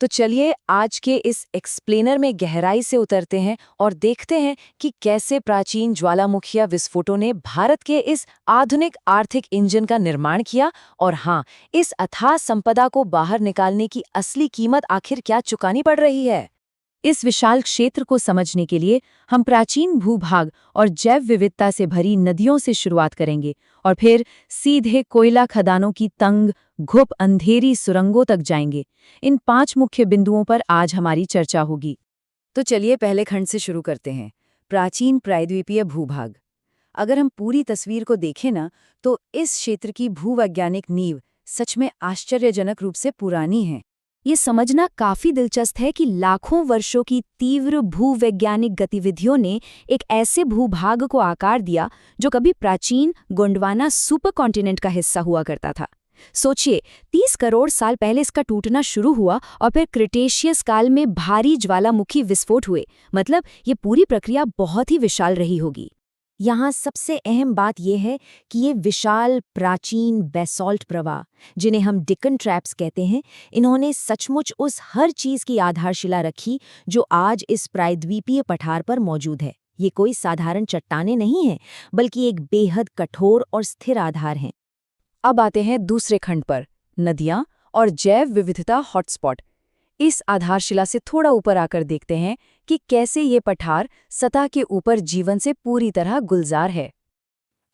तो चलिए आज के इस एक्सप्लेनर में गहराई से उतरते हैं और देखते हैं कि कैसे प्राचीन ज्वालामुखीय विस्फोटों ने भारत के इस आधुनिक आर्थिक इंजन का निर्माण किया और हाँ, इस अथाह संपदा को बाहर निकालने की असली कीमत आखिर क्या चुकानी पड़ रही है। इस विशाल क्षेत्र को समझने के लिए हम प्राचीन भूभाग और जैव विविधता से भरी नदियों से शुरुआत करेंगे और फिर सीधे कोयला खदानों की तंग घुप अंधेरी सुरंगों तक जाएंगे। इन 5 मुख्य बिंदुओं पर आज हमारी चर्चा होगी। तो चलिए पहले खंड से शुरू करते हैं, प्राचीन प्रायद्वीपीय भूभाग। अगर हम पूरी तस्वीर को देखें ना, तो इस क्षेत्र की भूवैज्ञानिक नींव सच में आश्चर्यजनक रूप से पुरानी है। ये समझना काफी दिलचस्प है कि लाखों वर्षों की तीव्र भूवैज्ञानिक गतिविधियों ने एक ऐसे भूभाग को आकार दिया जो कभी प्राचीन गोंडवाना सुपर कॉन्टिनेंट का हिस्सा हुआ करता था। सोचिए, 30 करोड़ साल पहले इसका टूटना शुरू हुआ और फिर क्रिटेशियस काल में भारी ज्वालामुखी विस्फोट हुए। मतलब ये पूरी प्रक्रिया बहुत ही विशाल रही होगी। यहाँ सबसे अहम बात यह है कि ये विशाल प्राचीन बेसॉल्ट प्रवाह, जिन्हें हम डिकन ट्रैप्स कहते हैं, इन्होंने सचमुच उस हर चीज़ की आधारशिला रखी जो आज इस प्रायद्वीपीय पठार पर मौजूद है। ये कोई साधारण चट्टानें नहीं हैं, बल्कि एक बेहद कठोर और स्थिर आधार हैं। अब आते हैं दूसरे खंड पर, नदियाँ और जैव विविधता हॉटस्पॉट। इस आधारशिला से थोड़ा ऊपर आकर देखते हैं कि कैसे ये पठार सतह के ऊपर जीवन से पूरी तरह गुलजार है।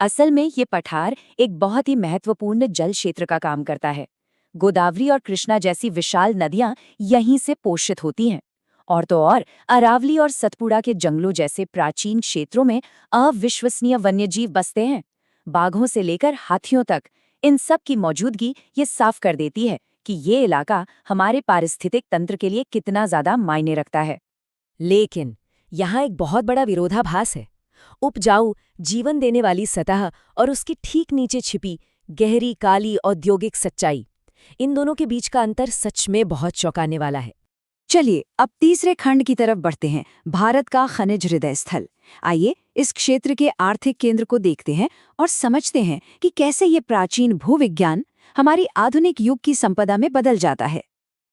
असल में ये पठार एक बहुत ही महत्वपूर्ण जल क्षेत्र का काम करता है। गोदावरी और कृष्णा जैसी विशाल नदियां यहीं से पोषित होती हैं। और तो और अरावली और सतपुड़ा के जंगलों जैसे प्राचीन क्षेत्रों में अविश्वसनीय वन्यजीव बसते हैं। बाघों से लेकर हाथियों तक, इन सब की मौजूदगी ये साफ कर देती है कि ये इलाका हमारे पारिस्थितिक तंत्र के लिए कितना ज्यादा मायने रखता है। लेकिन यहाँ एक बहुत बड़ा विरोधाभास है। उपजाऊ जीवन देने वाली सतह और उसकी ठीक नीचे छिपी गहरी काली औद्योगिक सच्चाई, इन दोनों के बीच का अंतर सच में बहुत चौंकाने वाला है। चलिए अब तीसरे खंड की तरफ बढ़ते हैं, भारत का खनिज हृदय स्थल। आइए इस क्षेत्र के आर्थिक केंद्र को देखते हैं और समझते हैं कि कैसे ये प्राचीन भूविज्ञान हमारी आधुनिक युग की संपदा में बदल जाता है।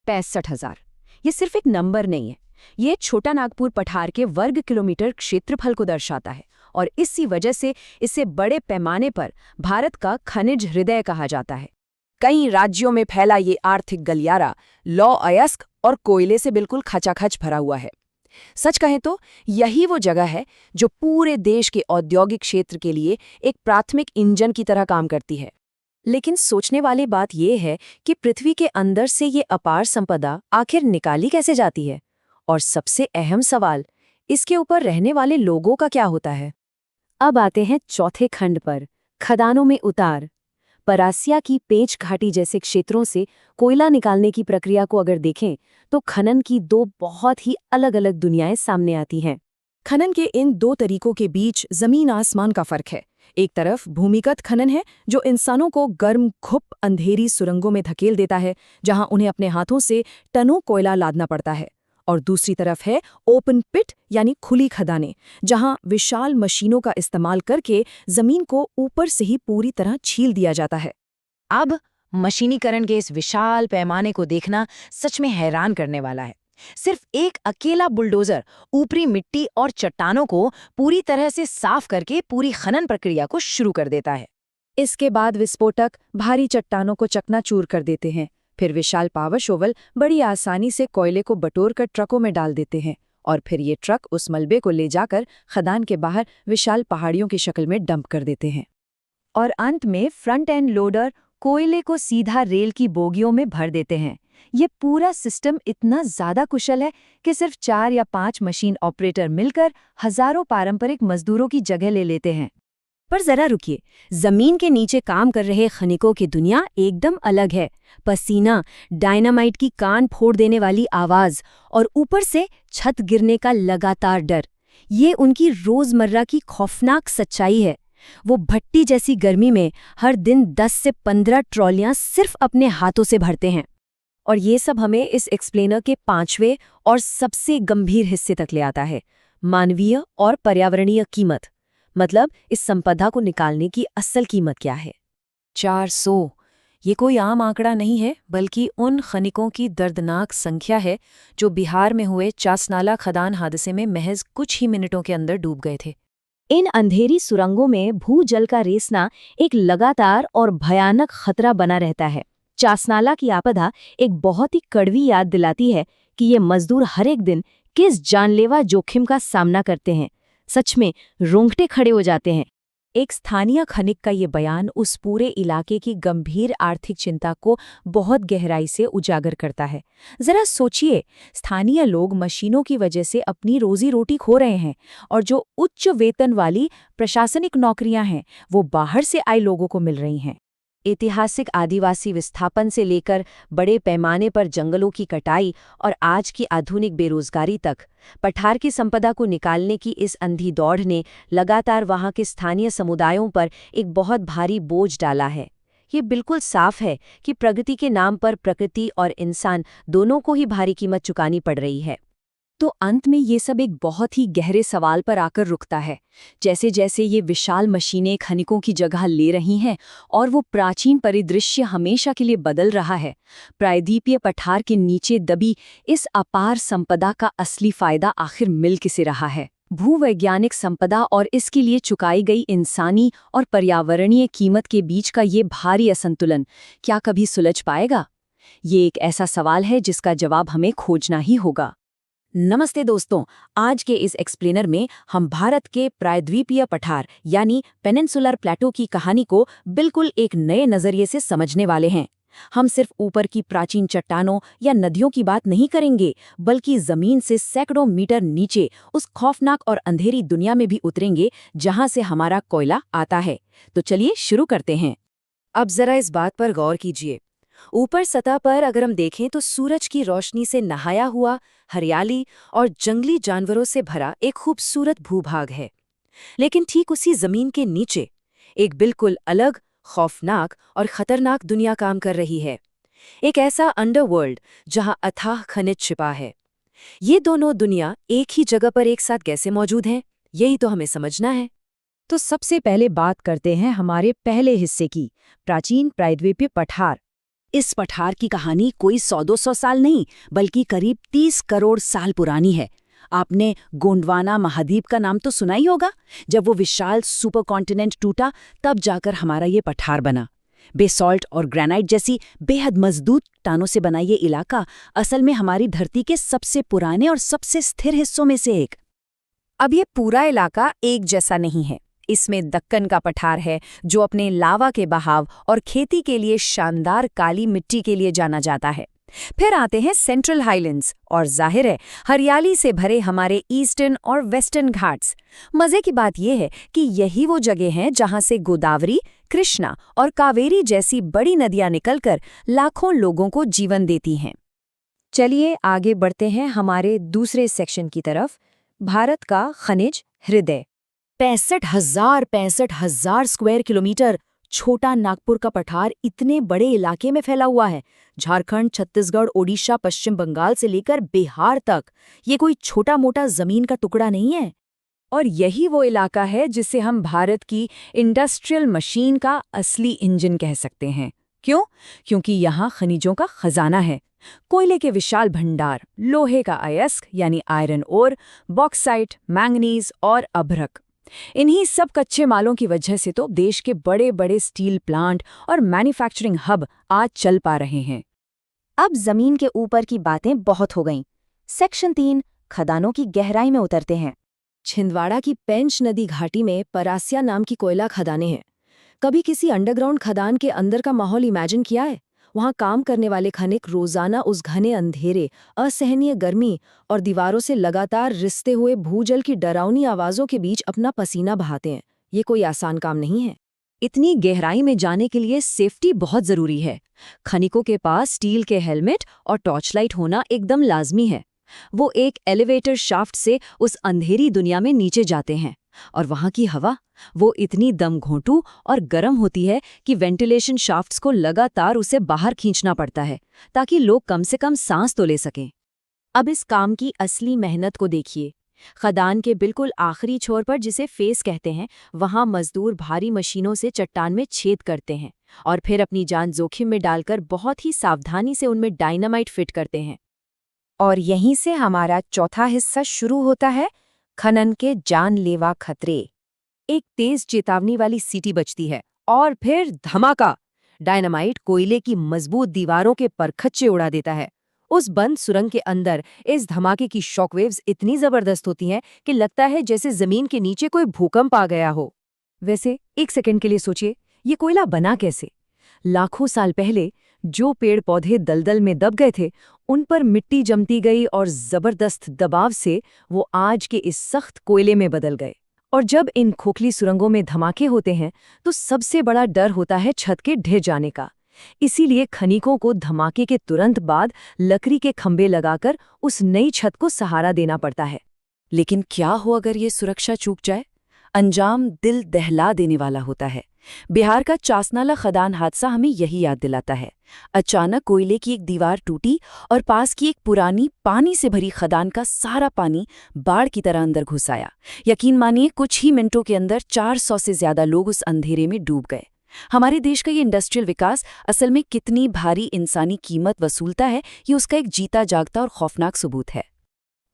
65,000 ये सिर्फ एक नंबर नहीं है, ये छोटा नागपुर पठार के वर्ग किलोमीटर क्षेत्रफल को दर्शाता है और इसी वजह से इसे बड़े पैमाने पर भारत का खनिज हृदय कहा जाता है। कई राज्यों में फैला ये आर्थिक गलियारा लौह अयस्क और कोयले से बिल्कुल खचाखच भरा हुआ है। सच कहें तो यही वो जगह है जो पूरे देश के औद्योगिक क्षेत्र के लिए एक प्राथमिक इंजन की तरह काम करती है। लेकिन सोचने वाली बात यह है कि पृथ्वी के अंदर से ये अपार संपदा आखिर निकाली कैसे जाती है, और सबसे अहम सवाल, इसके ऊपर रहने वाले लोगों का क्या होता है। अब आते हैं चौथे खंड पर, खदानों में उतार। परासिया की पेंच घाटी जैसे क्षेत्रों से कोयला निकालने की प्रक्रिया को अगर देखें तो खनन की 2 बहुत ही अलग अलग दुनियाएं सामने आती हैं। खनन के इन 2 तरीकों के बीच जमीन आसमान का फर्क है। एक तरफ भूमिगत खनन है जो इंसानों को गर्म घुप अंधेरी सुरंगों में धकेल देता है, जहां उन्हें अपने हाथों से टनों कोयला लादना पड़ता है। और दूसरी तरफ है ओपन पिट यानी खुली खदानें, जहां विशाल मशीनों का इस्तेमाल करके जमीन को ऊपर से ही पूरी तरह छील दिया जाता है। अब मशीनीकरण के इस विशाल पैमाने को देखना सच में हैरान करने वाला है। सिर्फ एक अकेला बुलडोजर ऊपरी मिट्टी और चट्टानों को पूरी तरह से साफ करके पूरी खनन प्रक्रिया को शुरू कर देता है। इसके बाद विस्फोटक भारी चट्टानों को चकनाचूर कर देते हैं। फिर विशाल पावर शोवल बड़ी आसानी से कोयले को बटोर कर ट्रकों में डाल देते हैं और फिर ये ट्रक उस मलबे को ले जाकर खदान के बाहर विशाल पहाड़ियों की शक्ल में डंप कर देते हैं। और अंत में फ्रंट एंड लोडर कोयले को सीधा रेल की बोगियों में भर देते हैं। ये पूरा सिस्टम इतना ज्यादा कुशल है कि सिर्फ 4 या 5 मशीन ऑपरेटर मिलकर हजारों पारंपरिक मजदूरों की जगह ले लेते हैं। पर जरा रुकिए, जमीन के नीचे काम कर रहे खनिकों की दुनिया एकदम अलग है। पसीना, डायनामाइट की कान फोड़ देने वाली आवाज और ऊपर से छत गिरने का लगातार डर, ये उनकी रोजमर्रा की खौफनाक सच्चाई है। वो भट्टी जैसी गर्मी में हर दिन 10 से 15 ट्रॉलियां सिर्फ अपने हाथों से भरते हैं। और ये सब हमें इस एक्सप्लेनर के 5वें और सबसे गंभीर हिस्से तक ले आता है, मानवीय और पर्यावरणीय कीमत। मतलब इस संपदा को निकालने की असल कीमत क्या है। 400 ये कोई आम आंकड़ा नहीं है, बल्कि उन खनिकों की दर्दनाक संख्या है जो बिहार में हुए चासनाला खदान हादसे में महज कुछ ही मिनटों के अंदर डूब गए थे। इन अंधेरी सुरंगों में भूजल का रिसना एक लगातार और भयानक खतरा बना रहता है। चासनाला की आपदा एक बहुत ही कड़वी याद दिलाती है कि ये मजदूर हर एक दिन किस जानलेवा जोखिम का सामना करते हैं। सच में रोंगटे खड़े हो जाते हैं। एक स्थानीय खनिक का ये बयान उस पूरे इलाके की गंभीर आर्थिक चिंता को बहुत गहराई से उजागर करता है। जरा सोचिए, स्थानीय लोग मशीनों की वजह से अपनी रोजी रोटी खो रहे हैं और जो उच्च वेतन वाली प्रशासनिक नौकरियां हैं वो बाहर से आए लोगों को मिल रही हैं। ऐतिहासिक आदिवासी विस्थापन से लेकर बड़े पैमाने पर जंगलों की कटाई और आज की आधुनिक बेरोजगारी तक, पठार की संपदा को निकालने की इस अंधी दौड़ ने लगातार वहां के स्थानीय समुदायों पर एक बहुत भारी बोझ डाला है। ये बिल्कुल साफ है कि प्रगति के नाम पर प्रकृति और इंसान दोनों को ही भारी कीमत चुकानी पड़ रही है। तो अंत में ये सब एक बहुत ही गहरे सवाल पर आकर रुकता है। जैसे जैसे ये विशाल मशीनें खनिकों की जगह ले रही हैं और वो प्राचीन परिदृश्य हमेशा के लिए बदल रहा है, प्रायद्वीपीय पठार के नीचे दबी इस अपार संपदा का असली फायदा आखिर मिल किसे रहा है? भूवैज्ञानिक संपदा और इसके लिए चुकाई गई इंसानी और पर्यावरणीय कीमत के बीच का ये भारी असंतुलन क्या कभी सुलझ पाएगा? ये एक ऐसा सवाल है जिसका जवाब हमें खोजना ही होगा। नमस्ते दोस्तों, आज के इस एक्सप्लेनर में हम भारत के प्रायद्वीपीय पठार यानी पेनिनसुलर प्लेटो की कहानी को बिल्कुल एक नए नजरिए से समझने वाले हैं। हम सिर्फ ऊपर की प्राचीन चट्टानों या नदियों की बात नहीं करेंगे, बल्कि जमीन से सैकड़ों मीटर नीचे उस खौफनाक और अंधेरी दुनिया में भी उतरेंगे जहां से हमारा कोयला आता है। तो चलिए शुरू करते हैं। अब जरा इस बात पर गौर कीजिए। ऊपर सतह पर अगर हम देखें तो सूरज की रोशनी से नहाया हुआ, हरियाली और जंगली जानवरों से भरा एक खूबसूरत भूभाग है। लेकिन ठीक उसी जमीन के नीचे एक बिल्कुल अलग, खौफनाक और खतरनाक दुनिया काम कर रही है। एक ऐसा अंडरवर्ल्ड जहां अथाह खनिज छिपा है। ये दोनों दुनिया एक ही जगह पर एक साथ कैसे मौजूद हैं, यही तो हमें समझना है। तो सबसे पहले बात करते हैं हमारे पहले हिस्से की, प्राचीन प्रायद्वीपीय पठार। इस पठार की कहानी कोई 100-200 साल नहीं, बल्कि करीब 30 करोड़ साल पुरानी है। आपने गोंडवाना महाद्वीप का नाम तो सुना ही होगा। जब वो विशाल सुपर कॉन्टिनेंट टूटा, तब जाकर हमारा ये पठार बना। बेसॉल्ट और ग्रेनाइट जैसी बेहद मजबूत चट्टानों से बना ये इलाका असल में हमारी धरती के सबसे पुराने और सबसे स्थिर हिस्सों में से एक। अब ये पूरा इलाका एक जैसा नहीं है। इसमें दक्कन का पठार है जो अपने लावा के बहाव और खेती के लिए शानदार काली मिट्टी के लिए जाना जाता है। फिर आते हैं सेंट्रल हाईलैंड्स और जाहिर है हरियाली से भरे हमारे ईस्टर्न और वेस्टर्न घाट्स। मजे की बात यह है कि यही वो जगह हैं जहां से गोदावरी, कृष्णा और कावेरी जैसी बड़ी नदियां निकलकर लाखों लोगों को जीवन देती हैं। चलिए आगे बढ़ते हैं हमारे दूसरे सेक्शन की तरफ, भारत का खनिज हृदय। 65,000 स्क्वायर किलोमीटर छोटा नागपुर का पठार इतने बड़े इलाके में फैला हुआ है। झारखंड, छत्तीसगढ़, ओडिशा, पश्चिम बंगाल से लेकर बिहार तक ये कोई छोटा मोटा जमीन का टुकड़ा नहीं है। और यही वो इलाका है जिसे हम भारत की इंडस्ट्रियल मशीन का असली इंजन कह सकते हैं। क्यों? क्योंकि यहाँ खनिजों का खजाना है। कोयले के विशाल भंडार, लोहे का अयस्क यानी आयरन ओर, बॉक्साइट, मैंगनीज और अभ्रक। इन्हीं सब कच्चे मालों की वजह से तो देश के बड़े बड़े स्टील प्लांट और मैन्युफैक्चरिंग हब आज चल पा रहे हैं। अब जमीन के ऊपर की बातें बहुत हो गईं। सेक्शन 3 खदानों की गहराई में उतरते हैं। छिंदवाड़ा की पेंच नदी घाटी में परासिया नाम की कोयला खदानें हैं। कभी किसी अंडरग्राउंड खदान के अंदर का माहौल इमेजिन किया है? वहां काम करने वाले खनिक रोजाना उस घने अंधेरे, असहनीय गर्मी और दीवारों से लगातार रिसते हुए भूजल की डरावनी आवाजों के बीच अपना पसीना बहाते हैं। ये कोई आसान काम नहीं है। इतनी गहराई में जाने के लिए सेफ्टी बहुत जरूरी है। खनिकों के पास स्टील के हेलमेट और टॉर्च लाइट होना एकदम लाजमी है। वो एक एलिवेटर शाफ्ट से उस अंधेरी दुनिया में नीचे जाते हैं और वहां की हवा वो इतनी दमघोंटू और गर्म होती है कि वेंटिलेशन शाफ्ट्स को लगातार उसे बाहर खींचना पड़ता है ताकि लोग कम से कम सांस तो ले सकें। अब इस काम की असली मेहनत को देखिए। खदान के बिल्कुल आखिरी छोर पर, जिसे फेस कहते हैं, वहां मजदूर भारी मशीनों से चट्टान में छेद करते हैं और फिर अपनी जान जोखिम में डालकर बहुत ही सावधानी से उनमें डायनामाइट फिट करते हैं। और यहीं से हमारा चौथा हिस्सा शुरू होता है, खनन के जानलेवा खतरे। एक तेज चेतावनी वाली सीटी बजती है और फिर धमाका। डायनामाइट कोयले की मजबूत दीवारों के परखच्चे उड़ा देता है। उस बंद सुरंग के अंदर इस धमाके की शॉकवेव्स इतनी जबरदस्त होती हैं कि लगता है जैसे जमीन के नीचे कोई भूकंप आ गया हो। वैसे एक सेकंड के लिए सोचिए, ये कोयला बना कैसे? लाखों साल पहले जो पेड़ पौधे दलदल में दब गए थे, उन पर मिट्टी जमती गई और जबरदस्त दबाव से वो आज के इस सख्त कोयले में बदल गए। और जब इन खोखली सुरंगों में धमाके होते हैं तो सबसे बड़ा डर होता है छत के ढह जाने का। इसीलिए खनिकों को धमाके के तुरंत बाद लकड़ी के खंभे लगाकर उस नई छत को सहारा देना पड़ता है। लेकिन क्या हो अगर ये सुरक्षा चूक जाए? अंजाम दिल दहला देने वाला होता है। बिहार का चासनाला खदान हादसा हमें यही याद दिलाता है। अचानक कोयले की एक दीवार टूटी और पास की एक पुरानी पानी से भरी खदान का सारा पानी बाढ़ की तरह अंदर घुस आया। यकीन मानिए, कुछ ही मिनटों के अंदर 400 से ज्यादा लोग उस अंधेरे में डूब गए। हमारे देश का ये इंडस्ट्रियल विकास असल में कितनी भारी इंसानी कीमत वसूलता है, ये उसका एक जीता जागता और खौफनाक सबूत है।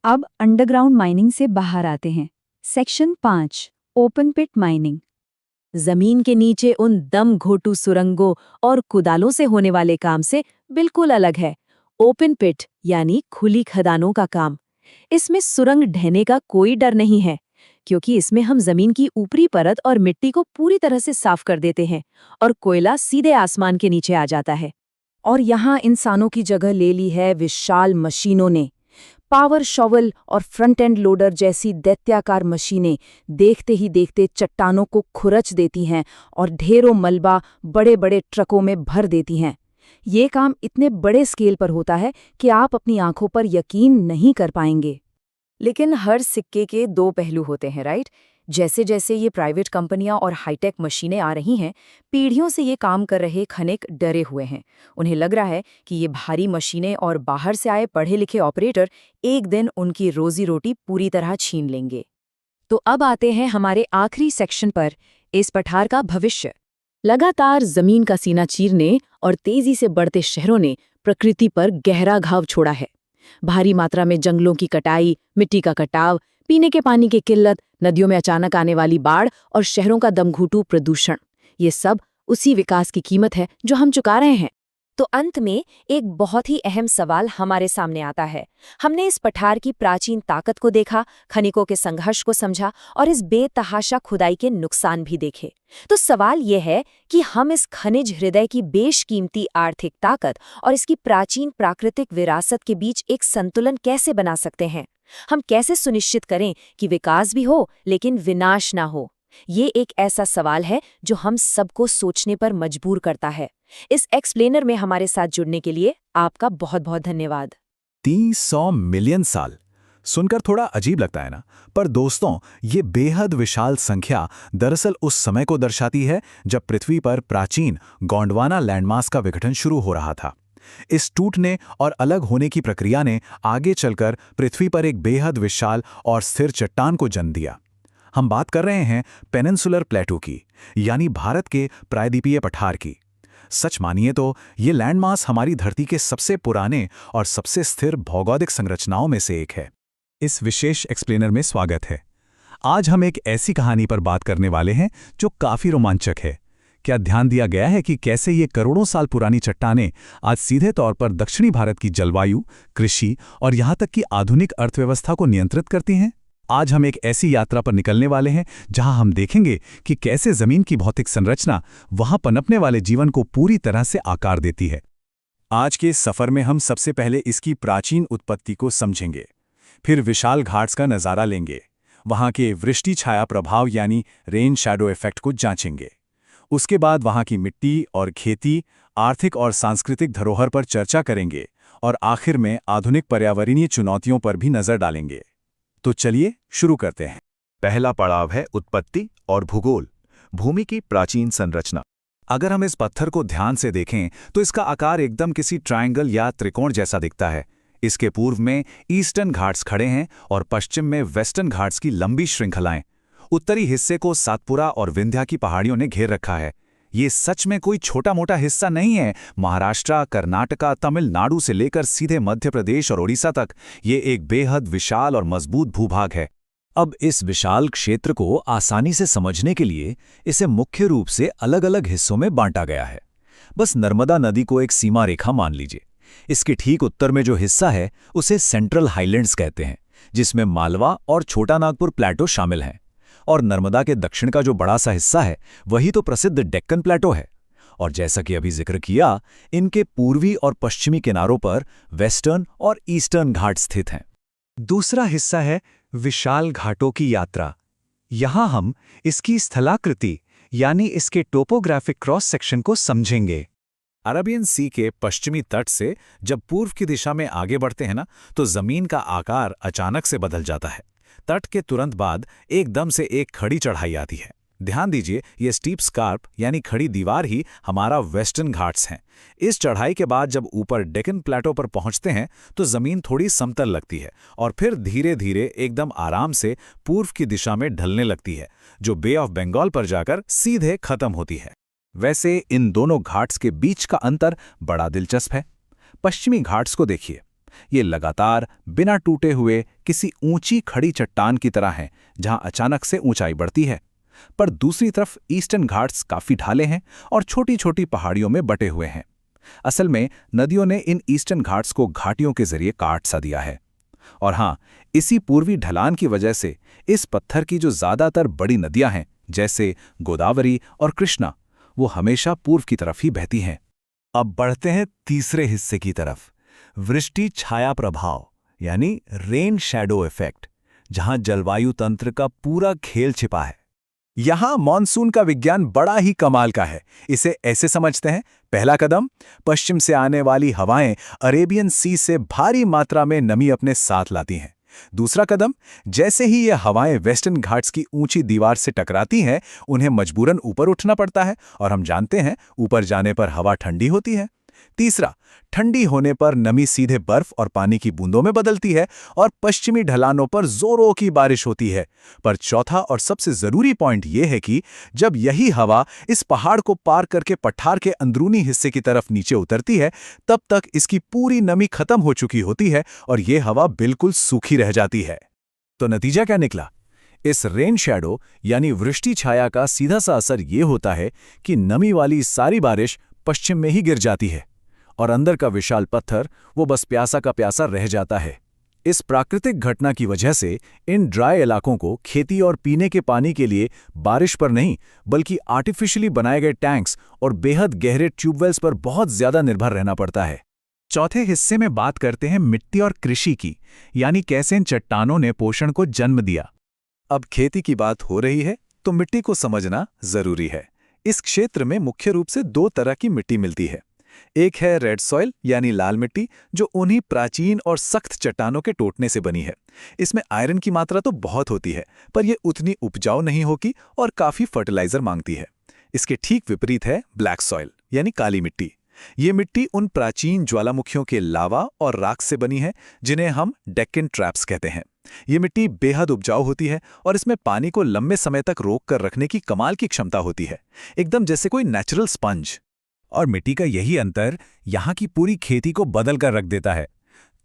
अब अंडरग्राउंड माइनिंग से बाहर आते हैं। सेक्शन 5, ओपन पिट माइनिंग। जमीन के नीचे उन दम घोटू सुरंगों और कुदालों से होने वाले काम से बिल्कुल अलग है ओपन पिट यानी खुली खदानों का काम। इसमें सुरंग ढहने का कोई डर नहीं है, क्योंकि इसमें हम जमीन की ऊपरी परत और मिट्टी को पूरी तरह से साफ कर देते हैं और कोयला सीधे आसमान के नीचे आ जाता है। और यहाँ इंसानों की जगह ले ली है विशाल मशीनों ने। पावर शॉवल और फ्रंट एंड लोडर जैसी दैत्याकार मशीनें देखते ही देखते चट्टानों को खुरच देती हैं और ढेरों मलबा बड़े बड़े ट्रकों में भर देती हैं। ये काम इतने बड़े स्केल पर होता है कि आप अपनी आंखों पर यकीन नहीं कर पाएंगे। लेकिन हर सिक्के के दो पहलू होते हैं, राइट? जैसे जैसे ये प्राइवेट कंपनियां और हाईटेक मशीनें आ रही हैं, पीढ़ियों से ये काम कर रहे खनिक डरे हुए हैं। उन्हें लग रहा है कि ये भारी मशीनें और बाहर से आए पढ़े लिखे ऑपरेटर एक दिन उनकी रोजी रोटी पूरी तरह छीन लेंगे। तो अब आते हैं हमारे आखिरी सेक्शन पर, इस पठार का भविष्य। लगातार जमीन का सीना चीरने और तेजी से बढ़ते शहरों ने प्रकृति पर गहरा घाव छोड़ा है। भारी मात्रा में जंगलों की कटाई, मिट्टी का कटाव, पीने के पानी की किल्लत, नदियों में अचानक आने वाली बाढ़ और शहरों का दमघुटू प्रदूषण, ये सब उसी विकास की कीमत है जो हम चुका रहे हैं। तो अंत में एक बहुत ही अहम सवाल हमारे सामने आता है। हमने इस पठार की प्राचीन ताकत को देखा, खनिकों के संघर्ष को समझा और इस बेतहाशा खुदाई के नुकसान भी देखे। तो सवाल यह है कि हम इस खनिज हृदय की बेशकीमती आर्थिक ताकत और इसकी प्राचीन प्राकृतिक विरासत के बीच एक संतुलन कैसे बना सकते हैं? हम कैसे सुनिश्चित करें कि विकास भी हो लेकिन विनाश ना हो? ये एक ऐसा सवाल है जो हम सबको सोचने पर मजबूर करता है। इस एक्सप्लेनर में हमारे साथ जुड़ने के लिए आपका बहुत बहुत धन्यवाद। 300 मिलियन साल सुनकर थोड़ा अजीब लगता है ना, पर दोस्तों, ये बेहद विशाल संख्या दरअसल उस समय को दर्शाती है जब पृथ्वी पर प्राचीन गोंडवाना लैंडमास का विघटन शुरू हो रहा था। इस टूटने और अलग होने की प्रक्रिया ने आगे चलकर पृथ्वी पर एक बेहद विशाल और स्थिर चट्टान को जन्म दिया। हम बात कर रहे हैं पेनिनसुलर प्लेटो की, यानी भारत के प्रायद्वीपीय पठार की। सच मानिए तो ये लैंडमास हमारी धरती के सबसे पुराने और सबसे स्थिर भौगोलिक संरचनाओं में से एक है। इस विशेष एक्सप्लेनर में स्वागत है। आज हम एक ऐसी कहानी पर बात करने वाले हैं जो काफी रोमांचक है। क्या ध्यान दिया गया है कि कैसे ये करोड़ों साल पुरानी चट्टानें आज सीधे तौर पर दक्षिणी भारत की जलवायु, कृषि और यहाँ तक कि आधुनिक अर्थव्यवस्था को नियंत्रित करती हैं? आज हम एक ऐसी यात्रा पर निकलने वाले हैं जहां हम देखेंगे कि कैसे जमीन की भौतिक संरचना वहां पनपने वाले जीवन को पूरी तरह से आकार देती है। आज के इस सफर में हम सबसे पहले इसकी प्राचीन उत्पत्ति को समझेंगे, फिर विशाल घाट्स का नज़ारा लेंगे, वहां के वृष्टि छाया प्रभाव यानी रेन शैडो इफेक्ट को जांचेंगे। उसके बाद वहां की मिट्टी और खेती, आर्थिक और सांस्कृतिक धरोहर पर चर्चा करेंगे और आखिर में आधुनिक पर्यावरणीय चुनौतियों पर भी नजर डालेंगे। तो चलिए शुरू करते हैं। पहला पड़ाव है उत्पत्ति और भूगोल, भूमि की प्राचीन संरचना। अगर हम इस पत्थर को ध्यान से देखें तो इसका आकार एकदम किसी ट्रायंगल या त्रिकोण जैसा दिखता है। इसके पूर्व में ईस्टर्न घाट्स खड़े हैं और पश्चिम में वेस्टर्न घाट्स की लंबी श्रृंखलाएं। उत्तरी हिस्से को सातपुरा और विंध्या की पहाड़ियों ने घेर रखा है। ये सच में कोई छोटा मोटा हिस्सा नहीं है। महाराष्ट्र, कर्नाटका, तमिलनाडु से लेकर सीधे मध्य प्रदेश और ओडिशा तक ये एक बेहद विशाल और मजबूत भूभाग है। अब इस विशाल क्षेत्र को आसानी से समझने के लिए इसे मुख्य रूप से अलग-अलग हिस्सों में बांटा गया है। बस नर्मदा नदी को एक सीमा रेखा मान लीजिए। इसके ठीक उत्तर में जो हिस्सा है उसे सेंट्रल हाईलैंड्स कहते हैं, जिसमें मालवा और छोटा नागपुर प्लेटो शामिल हैं। और नर्मदा के दक्षिण का जो बड़ा सा हिस्सा है वही तो प्रसिद्ध डेक्कन प्लेटो है। और जैसा कि अभी जिक्र किया, इनके पूर्वी और पश्चिमी किनारों पर वेस्टर्न और ईस्टर्न घाट स्थित हैं। दूसरा हिस्सा है विशाल घाटों की यात्रा। यहां हम इसकी स्थलाकृति यानी इसके टोपोग्राफिक क्रॉस सेक्शन को समझेंगे। अरबियन सी के पश्चिमी तट से जब पूर्व की दिशा में आगे बढ़ते हैं ना, तो जमीन का आकार अचानक से बदल जाता है। तट के तुरंत बाद एकदम से एक खड़ी चढ़ाई आती है। ध्यान दीजिए, ये स्टीप स्कार्प यानी खड़ी दीवार ही हमारा वेस्टर्न घाट्स हैं। इस चढ़ाई के बाद जब ऊपर डेक्कन प्लेटो पर पहुंचते हैं तो जमीन थोड़ी समतल लगती है और फिर धीरे धीरे एकदम आराम से पूर्व की दिशा में ढलने लगती है, जो बे ऑफ बंगाल पर जाकर सीधे खत्म होती है। वैसे इन दोनों घाट्स के बीच का अंतर बड़ा दिलचस्प है। पश्चिमी घाट्स को देखिए, ये लगातार बिना टूटे हुए किसी ऊंची खड़ी चट्टान की तरह हैं, जहां अचानक से ऊंचाई बढ़ती है। पर दूसरी तरफ ईस्टर्न घाट्स काफी ढाले हैं और छोटी छोटी पहाड़ियों में बटे हुए हैं। असल में नदियों ने इन ईस्टर्न घाट्स को घाटियों के जरिए काट सा दिया है। और हां, इसी पूर्वी ढलान की वजह से इस पत्थर की जो ज्यादातर बड़ी नदियां हैं, जैसे गोदावरी और कृष्णा, वो हमेशा पूर्व की तरफ ही बहती हैं। अब बढ़ते हैं तीसरे हिस्से की तरफ, वृष्टि छाया प्रभाव यानी रेन शैडो इफेक्ट, जहां जलवायु तंत्र का पूरा खेल छिपा है। यहां मॉनसून का विज्ञान बड़ा ही कमाल का है। इसे ऐसे समझते हैं, पहला कदम, पश्चिम से आने वाली हवाएं अरेबियन सी से भारी मात्रा में नमी अपने साथ लाती हैं। दूसरा कदम, जैसे ही ये हवाएं वेस्टर्न घाट्स की ऊंची दीवार से टकराती हैं, उन्हें मजबूरन ऊपर उठना पड़ता है और हम जानते हैं ऊपर जाने पर हवा ठंडी होती है। तीसरा, ठंडी होने पर नमी सीधे बर्फ और पानी की बूंदों में बदलती है और पश्चिमी ढलानों पर जोरों की बारिश होती है। पर चौथा और सबसे जरूरी पॉइंट यह है कि जब यही हवा इस पहाड़ को पार करके पठार के अंदरूनी हिस्से की तरफ नीचे उतरती है, तब तक इसकी पूरी नमी खत्म हो चुकी होती है और यह हवा बिल्कुल सूखी रह जाती है। तो नतीजा क्या निकला? इस रेन शैडो यानी वृष्टि छाया का सीधा सा असर यह होता है कि नमी वाली सारी बारिश पश्चिम में ही गिर जाती है और अंदर का विशाल पत्थर वो बस प्यासा का प्यासा रह जाता है। इस प्राकृतिक घटना की वजह से इन ड्राई इलाकों को खेती और पीने के पानी के लिए बारिश पर नहीं, बल्कि आर्टिफिशियली बनाए गए टैंक्स और बेहद गहरे ट्यूबवेल्स पर बहुत ज्यादा निर्भर रहना पड़ता है। चौथे हिस्से में बात करते हैं मिट्टी और कृषि की, यानी कैसे इन चट्टानों ने पोषण को जन्म दिया। अब खेती की बात हो रही है तो मिट्टी को समझना जरूरी है। इस क्षेत्र में मुख्य रूप से दो तरह की मिट्टी मिलती है। एक है रेड सॉइल यानी लाल मिट्टी, जो उन्हीं प्राचीन और सख्त चट्टानों के टूटने से बनी है। इसमें आयरन की मात्रा तो बहुत होती है, पर यह उतनी उपजाऊ नहीं होगी और काफी फर्टिलाइजर मांगती है। इसके ठीक विपरीत है ब्लैक सॉइल यानी काली मिट्टी। ये मिट्टी उन प्राचीन ज्वालामुखियों के लावा और राख से बनी है, जिन्हें हम डेक्कन ट्रैप्स कहते हैं। ये मिट्टी बेहद उपजाऊ होती है और इसमें पानी को लंबे समय तक रोक कर रखने की कमाल की क्षमता होती है, एकदम जैसे कोई नेचुरल स्पंज। और मिट्टी का यही अंतर यहाँ की पूरी खेती को बदल कर रख देता है।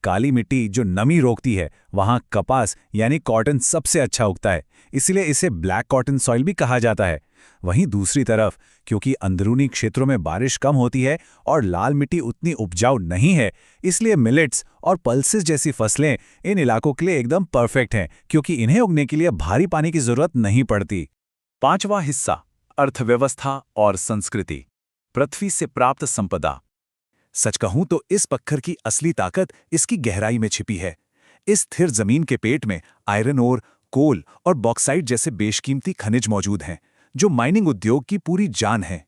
काली मिट्टी जो नमी रोकती है, वहाँ कपास यानी कॉटन सबसे अच्छा उगता है, इसलिए इसे ब्लैक कॉटन सॉइल भी कहा जाता है। वहीं दूसरी तरफ, क्योंकि अंदरूनी क्षेत्रों में बारिश कम होती है और लाल मिट्टी उतनी उपजाऊ नहीं है, इसलिए मिलेट्स और पल्सेस जैसी फसलें इन इलाकों के लिए एकदम परफेक्ट हैं, क्योंकि इन्हें उगने के लिए भारी पानी की जरूरत नहीं पड़ती। पांचवा हिस्सा, अर्थव्यवस्था और संस्कृति, पृथ्वी से प्राप्त संपदा। सच कहूं तो इस पत्थर की असली ताकत इसकी गहराई में छिपी है। इस स्थिर जमीन के पेट में आयरन ओर, कोल और बॉक्साइट जैसे बेशकीमती खनिज मौजूद हैं, जो माइनिंग उद्योग की पूरी जान है।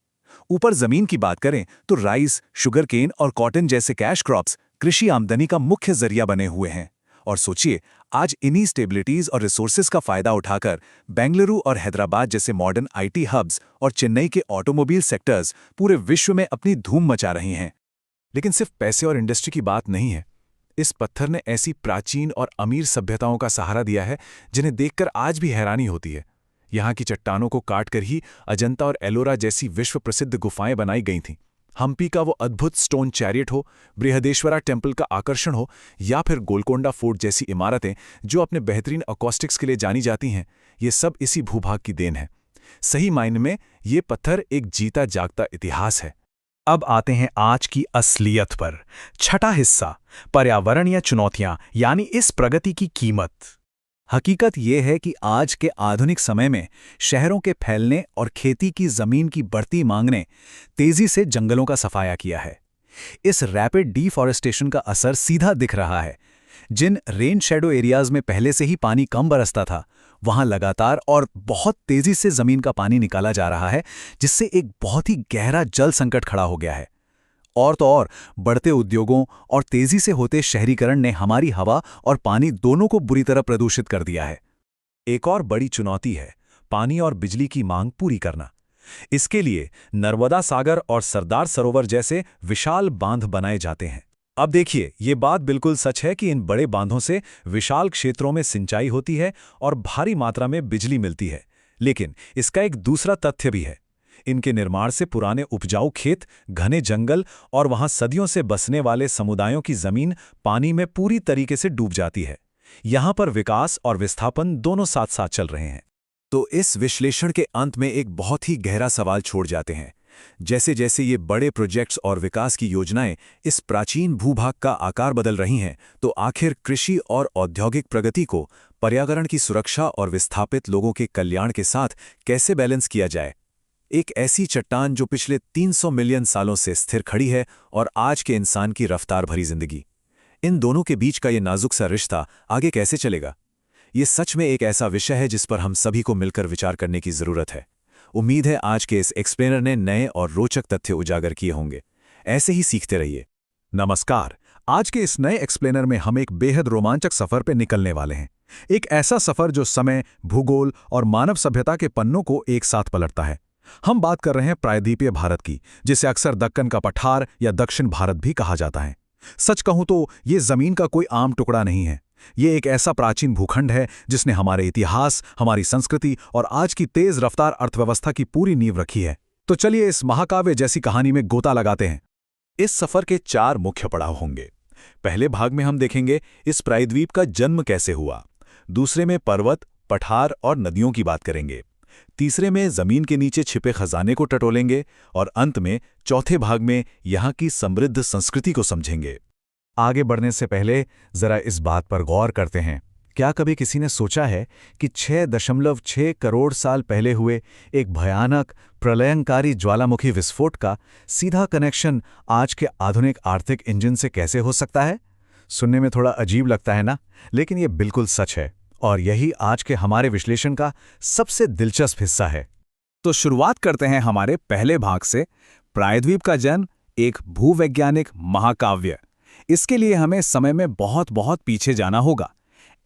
ऊपर जमीन की बात करें तो राइस, शुगर केन और कॉटन जैसे कैश क्रॉप्स कृषि आमदनी का मुख्य जरिया बने हुए हैं। और सोचिए, आज इन्हीं स्टेबिलिटीज और रिसोर्सेज का फायदा उठाकर बेंगलुरु और हैदराबाद जैसे मॉडर्न आईटी हब्स और चेन्नई के ऑटोमोबाइल सेक्टर्स पूरे विश्व में अपनी धूम मचा रही हैं। लेकिन सिर्फ पैसे और इंडस्ट्री की बात नहीं है। इस पत्थर ने ऐसी प्राचीन और अमीर सभ्यताओं का सहारा दिया है जिन्हें देखकर आज भी हैरानी होती है। यहाँ की चट्टानों को काटकर ही अजंता और एलोरा जैसी विश्व प्रसिद्ध गुफाएं बनाई गई थीं। हम्पी का वो अद्भुत स्टोन चैरियट हो, बृहदेश्वरा टेम्पल का आकर्षण हो, या फिर गोलकोंडा फोर्ट जैसी इमारतें जो अपने बेहतरीन अकॉस्टिक्स के लिए जानी जाती हैं, ये सब इसी भूभाग की देन है। सही मायने में ये पत्थर एक जीता जागता इतिहास है। अब आते हैं आज की असलियत पर। छठा हिस्सा, पर्यावरणीय चुनौतियां यानी इस प्रगति की कीमत। हकीकत यह है कि आज के आधुनिक समय में शहरों के फैलने और खेती की जमीन की बढ़ती मांग ने तेजी से जंगलों का सफाया किया है। इस रैपिड डिफॉरेस्टेशन का असर सीधा दिख रहा है। जिन रेन शैडो एरियाज में पहले से ही पानी कम बरसता था, वहां लगातार और बहुत तेजी से जमीन का पानी निकाला जा रहा है, जिससे एक बहुत ही गहरा जल संकट खड़ा हो गया है। और तो और बढ़ते उद्योगों और तेजी से होते शहरीकरण ने हमारी हवा और पानी दोनों को बुरी तरह प्रदूषित कर दिया है। एक और बड़ी चुनौती है पानी और बिजली की मांग पूरी करना। इसके लिए नर्मदा सागर और सरदार सरोवर जैसे विशाल बांध बनाए जाते हैं। अब देखिए, ये बात बिल्कुल सच है कि इन बड़े बांधों से विशाल क्षेत्रों में सिंचाई होती है और भारी मात्रा में बिजली मिलती है। लेकिन इसका एक दूसरा तथ्य भी है। इनके निर्माण से पुराने उपजाऊ खेत, घने जंगल और वहां सदियों से बसने वाले समुदायों की जमीन पानी में पूरी तरीके से डूब जाती है। यहां पर विकास और विस्थापन दोनों साथ साथ चल रहे हैं। तो इस विश्लेषण के अंत में एक बहुत ही गहरा सवाल छोड़ जाते हैं। जैसे जैसे ये बड़े प्रोजेक्ट्स और विकास की योजनाएं इस प्राचीन भूभाग का आकार बदल रही हैं, तो आखिर कृषि और औद्योगिक प्रगति को पर्यावरण की सुरक्षा और विस्थापित लोगों के कल्याण के साथ कैसे बैलेंस किया जाए? एक ऐसी चट्टान जो पिछले 300 मिलियन सालों से स्थिर खड़ी है और आज के इंसान की रफ्तार भरी जिंदगी, इन दोनों के बीच का ये नाजुक सा रिश्ता आगे कैसे चलेगा? ये सच में एक ऐसा विषय है जिस पर हम सभी को मिलकर विचार करने की जरूरत है। उम्मीद है आज के इस एक्सप्लेनर ने नए और रोचक तथ्य उजागर किए होंगे। ऐसे ही सीखते रहिए। नमस्कार। आज के इस नए एक्सप्लेनर में हम एक बेहद रोमांचक सफर पे निकलने वाले हैं। एक ऐसा सफर जो समय, भूगोल और मानव सभ्यता के पन्नों को एक साथ पलटता है। हम बात कर रहे हैं प्रायद्वीपीय भारत की, जिसे अक्सर दक्कन का पठार या दक्षिण भारत भी कहा जाता है। सच कहूं तो ये जमीन का कोई आम टुकड़ा नहीं है। ये एक ऐसा प्राचीन भूखंड है जिसने हमारे इतिहास, हमारी संस्कृति और आज की तेज रफ्तार अर्थव्यवस्था की पूरी नींव रखी है। तो चलिए इस महाकाव्य जैसी कहानी में गोता लगाते हैं। इस सफर के 4 मुख्य पड़ाव होंगे। पहले भाग में हम देखेंगे इस प्रायद्वीप का जन्म कैसे हुआ। दूसरे में पर्वत, पठार और नदियों की बात करेंगे। तीसरे में जमीन के नीचे छिपे खजाने को टटोलेंगे और अंत में चौथे भाग में यहाँ की समृद्ध संस्कृति को समझेंगे। आगे बढ़ने से पहले जरा इस बात पर गौर करते हैं। क्या कभी किसी ने सोचा है कि 6.6 करोड़ साल पहले हुए एक भयानक प्रलयंकारी ज्वालामुखी विस्फोट का सीधा कनेक्शन आज के आधुनिक आर्थिक इंजन से कैसे हो सकता है? सुनने में थोड़ा अजीब लगता है ना, लेकिन ये बिल्कुल सच है और यही आज के हमारे विश्लेषण का सबसे दिलचस्प हिस्सा है। तो शुरुआत करते हैं हमारे पहले भाग से, प्रायद्वीप का जन्म, एक भूवैज्ञानिक महाकाव्य। इसके लिए हमें समय में बहुत बहुत पीछे जाना होगा,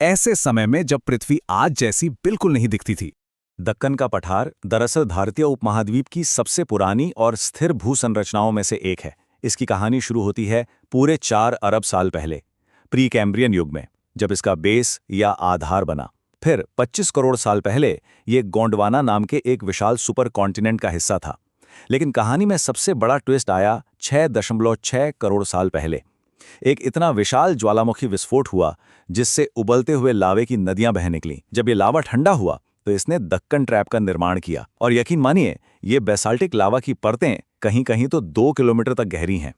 ऐसे समय में जब पृथ्वी आज जैसी बिल्कुल नहीं दिखती थी। दक्कन का पठार दरअसल भारतीय उपमहाद्वीप की सबसे पुरानी और स्थिर भूसंरचनाओं में से एक है। इसकी कहानी शुरू होती है पूरे 4 अरब साल पहले, प्री कैम्ब्रियन युग में, जब इसका बेस या आधार बना। फिर 25 करोड़ साल पहले ये गोंडवाना नाम के एक विशाल सुपर कॉन्टिनेंट का हिस्सा था। लेकिन कहानी में सबसे बड़ा ट्विस्ट आया 6.6 करोड़ साल पहले। एक इतना विशाल ज्वालामुखी विस्फोट हुआ जिससे उबलते हुए लावे की नदियां बह निकलीं। जब ये लावा ठंडा हुआ तो इसने दक्कन ट्रैप का निर्माण किया, और यकीन मानिए ये बेसाल्टिक लावा की परतें कहीं कहीं तो 2 किलोमीटर तक गहरी हैं।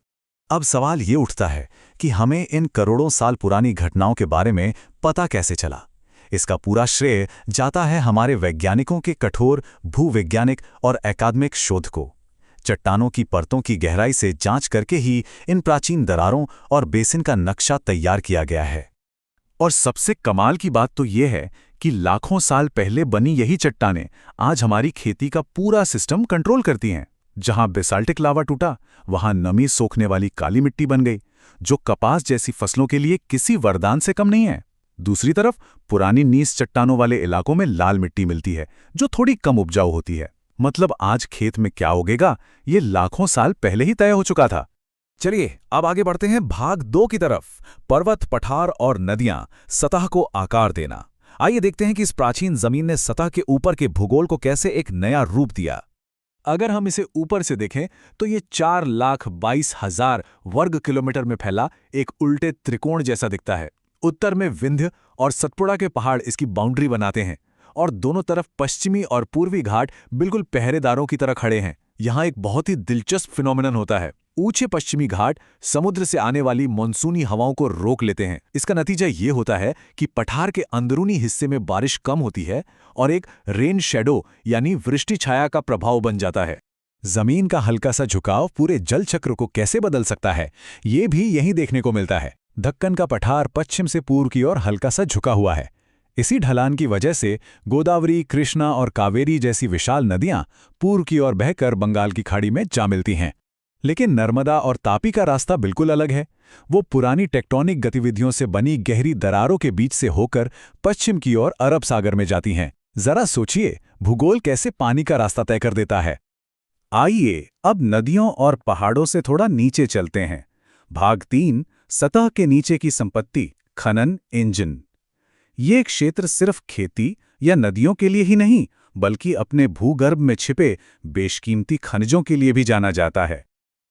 अब सवाल ये उठता है कि हमें इन करोड़ों साल पुरानी घटनाओं के बारे में पता कैसे चला? इसका पूरा श्रेय जाता है हमारे वैज्ञानिकों के कठोर भूवैज्ञानिक और अकादमिक शोध को। चट्टानों की परतों की गहराई से जांच करके ही इन प्राचीन दरारों और बेसिन का नक्शा तैयार किया गया है। और सबसे कमाल की बात तो ये है कि लाखों साल पहले बनी यही चट्टानें आज हमारी खेती का पूरा सिस्टम कंट्रोल करती हैं। जहां बेसाल्टिक लावा टूटा, वहां नमी सोखने वाली काली मिट्टी बन गई, जो कपास जैसी फसलों के लिए किसी वरदान से कम नहीं है। दूसरी तरफ पुरानी नीस चट्टानों वाले इलाकों में लाल मिट्टी मिलती है, जो थोड़ी कम उपजाऊ होती है। मतलब आज खेत में क्या उगेगा, ये लाखों साल पहले ही तय हो चुका था। चलिए अब आगे बढ़ते हैं भाग 2 की तरफ। पर्वत, पठार और नदियां, सतह को आकार देना। आइए देखते हैं कि इस प्राचीन जमीन ने सतह के ऊपर के भूगोल को कैसे एक नया रूप दिया। अगर हम इसे ऊपर से देखें तो ये 4,22,000 वर्ग किलोमीटर में फैला एक उल्टे त्रिकोण जैसा दिखता है। उत्तर में विंध्य और सतपुड़ा के पहाड़ इसकी बाउंड्री बनाते हैं और दोनों तरफ पश्चिमी और पूर्वी घाट बिल्कुल पहरेदारों की तरह खड़े हैं। यहाँ एक बहुत ही दिलचस्प फिनोमिनन होता है। ऊंचे पश्चिमी घाट समुद्र से आने वाली मानसूनी हवाओं को रोक लेते हैं। इसका नतीजा ये होता है कि पठार के अंदरूनी हिस्से में बारिश कम होती है और एक रेन शैडो यानी वृष्टि छाया का प्रभाव बन जाता है। जमीन का हल्का सा झुकाव पूरे जल चक्र को कैसे बदल सकता है, ये भी यहीं देखने को मिलता है। दक्कन का पठार पश्चिम से पूर्व की ओर हल्का सा झुका हुआ है। इसी ढलान की वजह से गोदावरी, कृष्णा और कावेरी जैसी विशाल नदियां पूर्व की ओर बहकर बंगाल की खाड़ी में जा मिलती हैं। लेकिन नर्मदा और तापी का रास्ता बिल्कुल अलग है। वो पुरानी टेक्टोनिक गतिविधियों से बनी गहरी दरारों के बीच से होकर पश्चिम की ओर अरब सागर में जाती हैं। जरा सोचिए, भूगोल कैसे पानी का रास्ता तय कर देता है। आइए अब नदियों और पहाड़ों से थोड़ा नीचे चलते हैं। भाग 3, सतह के नीचे की संपत्ति, खनन इंजन। ये क्षेत्र सिर्फ खेती या नदियों के लिए ही नहीं, बल्कि अपने भूगर्भ में छिपे बेशकीमती खनिजों के लिए भी जाना जाता है।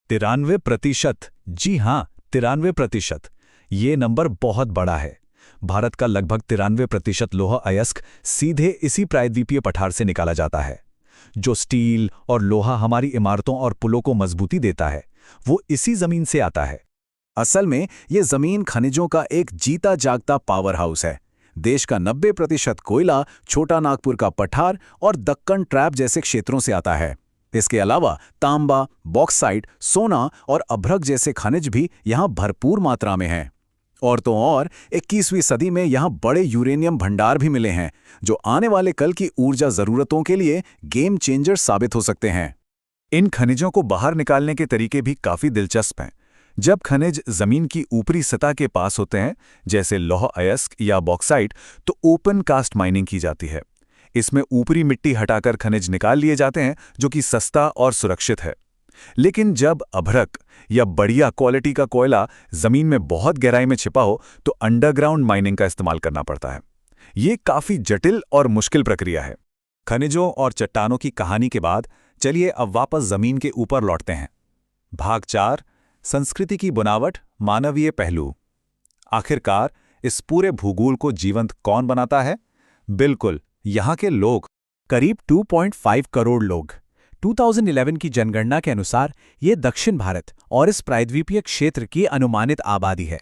93%, जी हाँ 93%। ये नंबर बहुत बड़ा है। भारत का लगभग 93% लौह अयस्क सीधे इसी प्रायद्वीपीय पठार से निकाला जाता है। जो स्टील और लोहा हमारी इमारतों और पुलों को मजबूती देता है, वो इसी जमीन से आता है। असल में ये जमीन खनिजों का एक जीता जागता पावर हाउस है। देश का 90% कोयला छोटा नागपुर का पठार और दक्कन ट्रैप जैसे क्षेत्रों से आता है। इसके अलावा तांबा, बॉक्साइट, सोना और अभ्रक जैसे खनिज भी यहाँ भरपूर मात्रा में हैं। और तो और 21वीं सदी में यहाँ बड़े यूरेनियम भंडार भी मिले हैं, जो आने वाले कल की ऊर्जा जरूरतों के लिए गेम चेंजर साबित हो सकते हैं। इन खनिजों को बाहर निकालने के तरीके भी काफी दिलचस्प हैं। जब खनिज जमीन की ऊपरी सतह के पास होते हैं, जैसे लौह अयस्क या बॉक्साइट, तो ओपन कास्ट माइनिंग की जाती है। इसमें ऊपरी मिट्टी हटाकर खनिज निकाल लिए जाते हैं, जो कि सस्ता और सुरक्षित है। लेकिन जब अभ्रक या बढ़िया क्वालिटी का कोयला जमीन में बहुत गहराई में छिपा हो, तो अंडरग्राउंड माइनिंग का इस्तेमाल करना पड़ता है। ये काफी जटिल और मुश्किल प्रक्रिया है। खनिजों और चट्टानों की कहानी के बाद चलिए अब वापस जमीन के ऊपर लौटते हैं। भाग 4, संस्कृति की बनावट, मानवीय पहलू। आखिरकार इस पूरे भूगोल को जीवंत कौन बनाता है? बिल्कुल, यहाँ के लोग। करीब 2.5 करोड़ लोग। 2011 की जनगणना के अनुसार ये दक्षिण भारत और इस प्रायद्वीपीय क्षेत्र की अनुमानित आबादी है।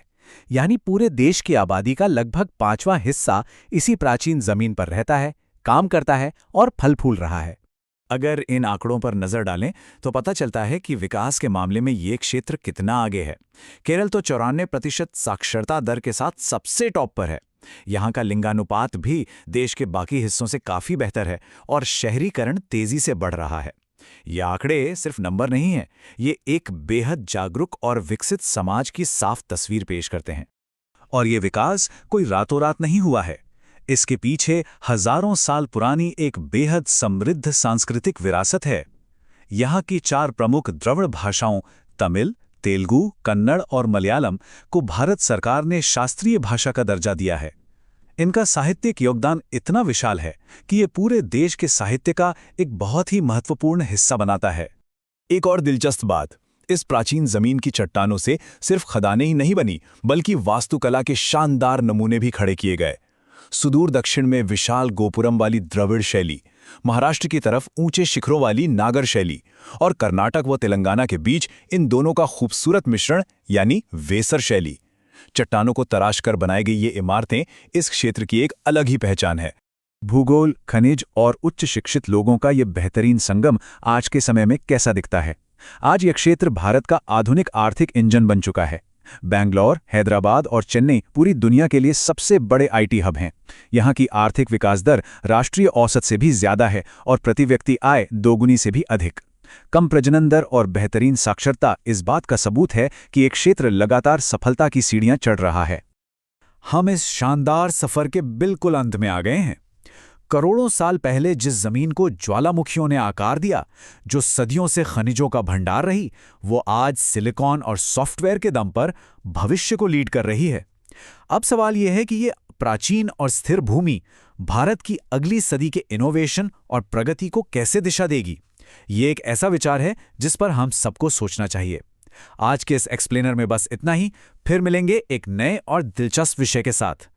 यानी पूरे देश की आबादी का लगभग 5वां हिस्सा इसी प्राचीन जमीन पर रहता है, काम करता है और फल फूल रहा है। अगर इन आंकड़ों पर नजर डालें तो पता चलता है कि विकास के मामले में ये क्षेत्र कितना आगे है। केरल तो 94% साक्षरता दर के साथ सबसे टॉप पर है। यहाँ का लिंगानुपात भी देश के बाकी हिस्सों से काफी बेहतर है और शहरीकरण तेजी से बढ़ रहा है। ये आंकड़े सिर्फ नंबर नहीं हैं, ये एक बेहद जागरूक और विकसित समाज की साफ तस्वीर पेश करते हैं। और ये विकास कोई रातों रात नहीं हुआ है। इसके पीछे हजारों साल पुरानी एक बेहद समृद्ध सांस्कृतिक विरासत है। यहाँ की 4 प्रमुख द्रविड़ भाषाओं तमिल, तेलुगु, कन्नड़ और मलयालम को भारत सरकार ने शास्त्रीय भाषा का दर्जा दिया है। इनका साहित्यिक योगदान इतना विशाल है कि ये पूरे देश के साहित्य का एक बहुत ही महत्वपूर्ण हिस्सा बनाता है। एक और दिलचस्प बात, इस प्राचीन जमीन की चट्टानों से सिर्फ खदानें ही नहीं बनी, बल्कि वास्तुकला के शानदार नमूने भी खड़े किए गए। सुदूर दक्षिण में विशाल गोपुरम वाली द्रविड़ शैली, महाराष्ट्र की तरफ ऊंचे शिखरों वाली नागर शैली और कर्नाटक व तेलंगाना के बीच इन दोनों का खूबसूरत मिश्रण यानी वेसर शैली। चट्टानों को तराशकर बनाई गई ये इमारतें इस क्षेत्र की एक अलग ही पहचान है। भूगोल, खनिज और उच्च शिक्षित लोगों का ये बेहतरीन संगम आज के समय में कैसा दिखता है? आज ये क्षेत्र भारत का आधुनिक आर्थिक इंजन बन चुका है। बैंगलोर, हैदराबाद और चेन्नई पूरी दुनिया के लिए सबसे बड़े आईटी हब हैं। यहाँ की आर्थिक विकास दर राष्ट्रीय औसत से भी ज्यादा है और प्रति व्यक्ति आय 2 गुनी से भी अधिक। कम प्रजनन दर और बेहतरीन साक्षरता इस बात का सबूत है कि एक क्षेत्र लगातार सफलता की सीढ़ियां चढ़ रहा है। हम इस शानदार सफर के बिल्कुल अंत में आ गए हैं। करोड़ों साल पहले जिस जमीन को ज्वालामुखियों ने आकार दिया, जो सदियों से खनिजों का भंडार रही, वो आज सिलिकॉन और सॉफ्टवेयर के दम पर भविष्य को लीड कर रही है। अब सवाल यह है कि ये प्राचीन और स्थिर भूमि भारत की अगली सदी के इनोवेशन और प्रगति को कैसे दिशा देगी? ये एक ऐसा विचार है जिस पर हम सबको सोचना चाहिए। आज के इस एक्सप्लेनर में बस इतना ही। फिर मिलेंगे एक नए और दिलचस्प विषय के साथ।